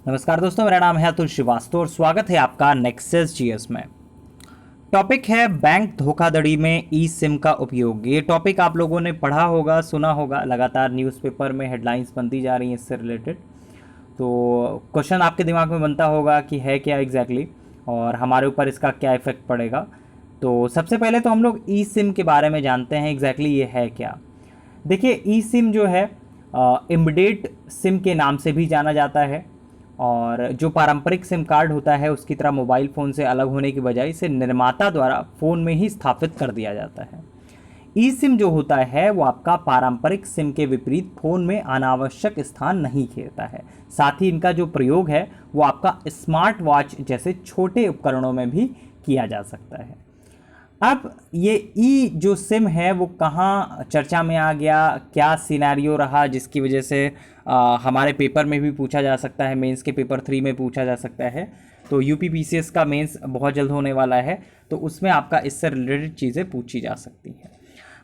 नमस्कार दोस्तों, मेरा नाम है अतुल श्रीवास्तव और स्वागत है आपका नेक्सस जीएस में। टॉपिक है बैंक धोखाधड़ी में ई सिम का उपयोग। ये टॉपिक आप लोगों ने पढ़ा होगा, सुना होगा, लगातार न्यूज़पेपर में हेडलाइंस बनती जा रही हैं इससे रिलेटेड। तो क्वेश्चन आपके दिमाग में बनता होगा कि है क्या एग्जैक्टली और हमारे ऊपर इसका क्या इफेक्ट पड़ेगा। तो सबसे पहले तो हम लोग ई सिम के बारे में जानते हैं एग्जैक्टली ये है क्या। देखिए, ई सिम जो है इमीडिएट सिम के नाम से भी जाना जाता है और जो पारंपरिक सिम कार्ड होता है उसकी तरह मोबाइल फ़ोन से अलग होने की बजाय इसे निर्माता द्वारा फ़ोन में ही स्थापित कर दिया जाता है। ई सिम जो होता है वो आपका पारंपरिक सिम के विपरीत फ़ोन में अनावश्यक स्थान नहीं घेरता है। साथ ही इनका जो प्रयोग है वो आपका स्मार्ट वॉच जैसे छोटे उपकरणों में भी किया जा सकता है। अब ये ई जो सिम है वो कहाँ चर्चा में आ गया, क्या सिनेरियो रहा जिसकी वजह से हमारे पेपर में भी पूछा जा सकता है, मेंस के पेपर 3 में पूछा जा सकता है। तो यूपी पीसीएस का मेंस बहुत जल्द होने वाला है, तो उसमें आपका इससे रिलेटेड चीज़ें पूछी जा सकती हैं।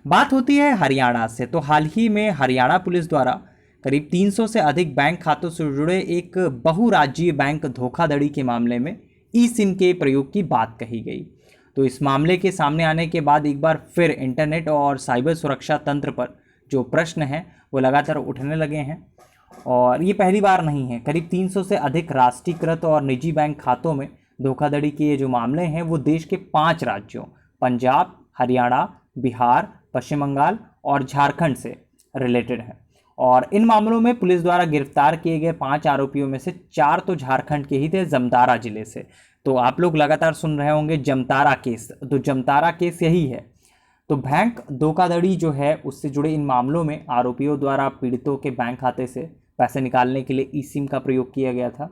बात होती है हरियाणा से। तो हाल ही में हरियाणा पुलिस द्वारा करीब 300 से अधिक बैंक खातों से जुड़े एक बहुराज्यीय बैंक धोखाधड़ी के मामले में ई सिम के प्रयोग की बात कही गई। तो इस मामले के सामने आने के बाद एक बार फिर इंटरनेट और साइबर सुरक्षा तंत्र पर जो प्रश्न हैं वो लगातार उठने लगे हैं और ये पहली बार नहीं है। करीब 300 से अधिक राष्ट्रीयकृत और निजी बैंक खातों में धोखाधड़ी के ये जो मामले हैं वो देश के 5 राज्यों पंजाब, हरियाणा, बिहार, पश्चिम बंगाल और झारखंड से रिलेटेड है। और इन मामलों में पुलिस द्वारा गिरफ्तार किए गए 5 आरोपियों में से 4 तो झारखंड के ही थे, जमतारा जिले से। तो आप लोग लगातार सुन रहे होंगे जमतारा केस, तो जमतारा केस यही है। तो बैंक धोखाधड़ी जो है उससे जुड़े इन मामलों में आरोपियों द्वारा पीड़ितों के बैंक खाते से पैसे निकालने के लिए ई सिम का प्रयोग किया गया था।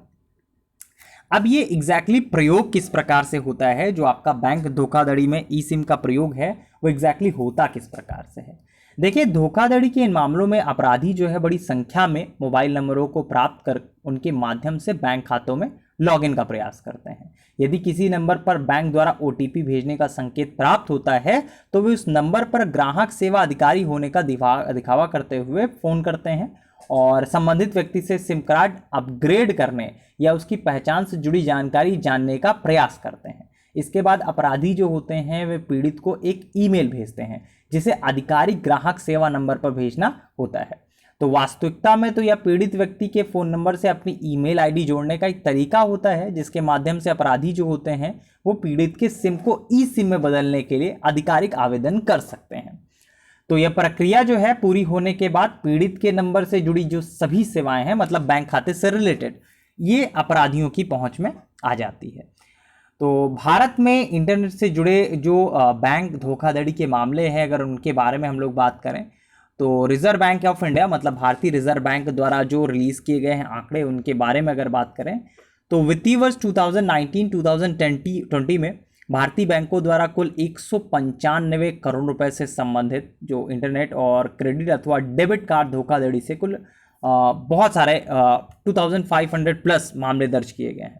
अब ये एग्जैक्टली प्रयोग किस प्रकार से होता है, जो आपका बैंक धोखाधड़ी में ई सिम का प्रयोग है वो एग्जैक्टली होता किस प्रकार से है। देखिए, धोखाधड़ी के इन मामलों में अपराधी जो है बड़ी संख्या में मोबाइल नंबरों को प्राप्त कर उनके माध्यम से बैंक खातों में लॉगिन का प्रयास करते हैं। यदि किसी नंबर पर बैंक द्वारा ओटीपी भेजने का संकेत प्राप्त होता है तो वे उस नंबर पर ग्राहक सेवा अधिकारी होने का दिखावा करते हुए फ़ोन करते हैं और संबंधित व्यक्ति से सिम कार्ड अपग्रेड करने या उसकी पहचान से जुड़ी जानकारी जानने का प्रयास करते हैं। इसके बाद अपराधी जो होते हैं वे पीड़ित को एक ईमेल भेजते हैं जिसे आधिकारिक ग्राहक सेवा नंबर पर भेजना होता है। तो वास्तविकता में तो यह पीड़ित व्यक्ति के फ़ोन नंबर से अपनी ईमेल आईडी जोड़ने का एक तरीका होता है जिसके माध्यम से अपराधी जो होते हैं वो पीड़ित के सिम को ई सिम में बदलने के लिए आधिकारिक आवेदन कर सकते हैं। तो यह प्रक्रिया जो है पूरी होने के बाद पीड़ित के नंबर से जुड़ी जो सभी सेवाएं हैं, मतलब बैंक खाते से रिलेटेड, ये अपराधियों की पहुंच में आ जाती है। तो भारत में इंटरनेट से जुड़े जो बैंक धोखाधड़ी के मामले हैं, अगर उनके बारे में हम लोग बात करें तो रिजर्व बैंक ऑफ इंडिया, मतलब भारतीय रिजर्व बैंक द्वारा जो रिलीज़ किए गए हैं आंकड़े, उनके बारे में अगर बात करें तो वित्तीय वर्ष 2019-2020 में भारतीय बैंकों द्वारा कुल 195 करोड़ रुपए से संबंधित जो इंटरनेट और क्रेडिट अथवा डेबिट कार्ड धोखाधड़ी से कुल बहुत सारे 2500 प्लस मामले दर्ज किए गए हैं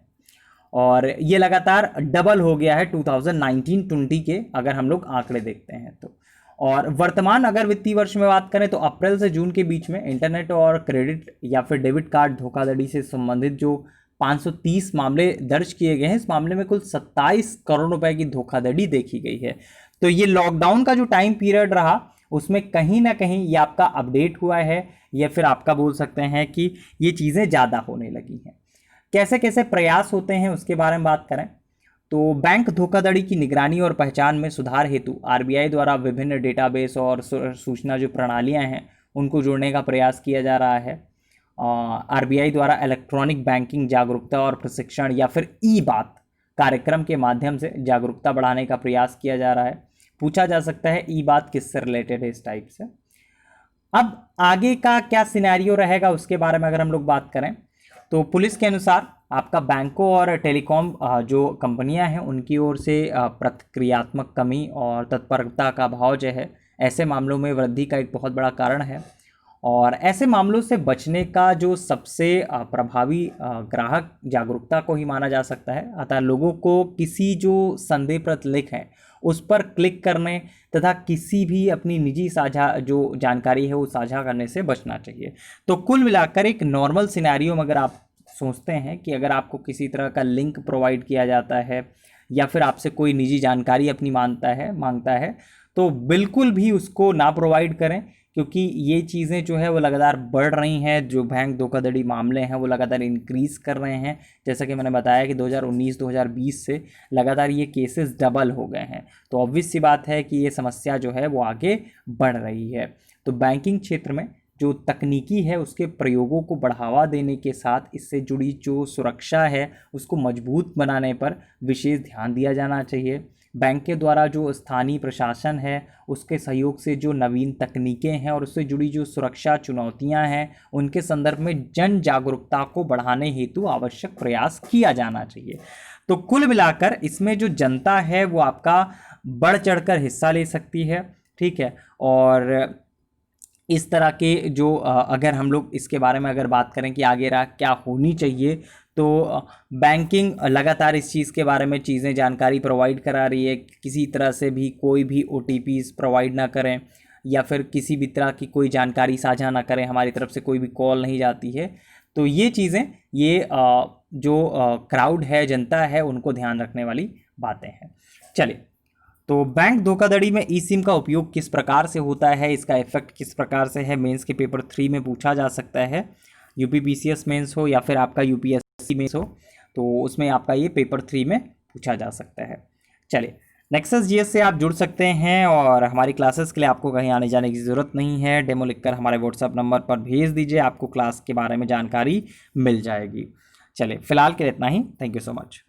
और ये लगातार डबल हो गया है 2019-20 के अगर हम लोग आंकड़े देखते हैं तो। और वर्तमान अगर वित्तीय वर्ष में बात करें तो अप्रैल से जून के बीच में इंटरनेट और क्रेडिट या फिर डेबिट कार्ड धोखाधड़ी से संबंधित जो 530 मामले दर्ज किए गए हैं, इस मामले में कुल 27 करोड़ रुपए की धोखाधड़ी देखी गई है। तो ये लॉकडाउन का जो टाइम पीरियड रहा उसमें कहीं ना कहीं ये आपका अपडेट हुआ है या फिर आपका बोल सकते हैं कि ये चीज़ें ज़्यादा होने लगी हैं। कैसे कैसे प्रयास होते हैं उसके बारे में बात करें तो बैंक धोखाधड़ी की निगरानी और पहचान में सुधार हेतु आरबीआई द्वारा विभिन्न डेटाबेस और सूचना जो प्रणालियां हैं उनको जोड़ने का प्रयास किया जा रहा है। आरबीआई द्वारा इलेक्ट्रॉनिक बैंकिंग जागरूकता और प्रशिक्षण या फिर ई बात कार्यक्रम के माध्यम से जागरूकता बढ़ाने का प्रयास किया जा रहा है। पूछा जा सकता है ई बात किससे रिलेटेड है इस टाइप से। अब आगे का क्या सिनेरियो रहेगा उसके बारे में अगर हम लोग बात करें तो पुलिस के अनुसार आपका बैंकों और टेलीकॉम जो कंपनियां हैं उनकी ओर से प्रतिक्रियात्मक कमी और तत्परता का अभाव जो है ऐसे मामलों में वृद्धि का एक बहुत बड़ा कारण है। और ऐसे मामलों से बचने का जो सबसे प्रभावी ग्राहक जागरूकता को ही माना जा सकता है। अतः लोगों को किसी जो संदेहप्रद लिंक है उस पर क्लिक करने तथा किसी भी अपनी निजी साझा जो जानकारी है वो साझा करने से बचना चाहिए। तो कुल मिलाकर एक नॉर्मल सिनेरियो में अगर आप सोचते हैं कि अगर आपको किसी तरह का लिंक प्रोवाइड किया जाता है या फिर आपसे कोई निजी जानकारी अपनी मांगता है तो बिल्कुल भी उसको ना प्रोवाइड करें, क्योंकि ये चीज़ें जो है वो लगातार बढ़ रही हैं। जो बैंक धोखाधड़ी मामले हैं वो लगातार इंक्रीज़ कर रहे हैं। जैसा कि मैंने बताया कि 2019-2020 से लगातार ये केसेस डबल हो गए हैं। तो ऑब्वियस सी बात है कि ये समस्या जो है वो आगे बढ़ रही है। तो बैंकिंग क्षेत्र में जो तकनीकी है उसके प्रयोगों को बढ़ावा देने के साथ इससे जुड़ी जो सुरक्षा है उसको मजबूत बनाने पर विशेष ध्यान दिया जाना चाहिए। बैंक के द्वारा जो स्थानीय प्रशासन है उसके सहयोग से जो नवीन तकनीकें हैं और उससे जुड़ी जो सुरक्षा चुनौतियां हैं उनके संदर्भ में जन जागरूकता को बढ़ाने हेतु आवश्यक प्रयास किया जाना चाहिए। तो कुल मिलाकर इसमें जो जनता है वो आपका बढ़ चढ़कर हिस्सा ले सकती है, ठीक है। और इस तरह के जो अगर हम लोग इसके बारे में अगर बात करें कि आगे क्या होनी चाहिए, तो बैंकिंग लगातार इस चीज़ के बारे में चीज़ें जानकारी प्रोवाइड करा रही है। किसी तरह से भी कोई भी OTPs प्रोवाइड ना करें या फिर किसी भी तरह की कोई जानकारी साझा ना करें, हमारी तरफ से कोई भी कॉल नहीं जाती है। तो ये चीज़ें ये जो क्राउड है, जनता है, उनको ध्यान रखने वाली बातें हैं। चलिए, तो बैंक धोखाधड़ी में ई सिम का उपयोग किस प्रकार से होता है, इसका इफेक्ट किस प्रकार से है, मेंस के पेपर 3 में पूछा जा सकता है। UPPCS मेंस हो या फिर आपका UPSC मेंस हो, तो उसमें आपका ये पेपर 3 में पूछा जा सकता है। चलिए, नेक्सस GS से आप जुड़ सकते हैं और हमारी क्लासेस के लिए आपको कहीं आने जाने की ज़रूरत नहीं है। डेमो लिखकर हमारे व्हाट्सएप नंबर पर भेज दीजिए, आपको क्लास के बारे में जानकारी मिल जाएगी। चलिए, फिलहाल के लिए इतना ही। Thank you so much.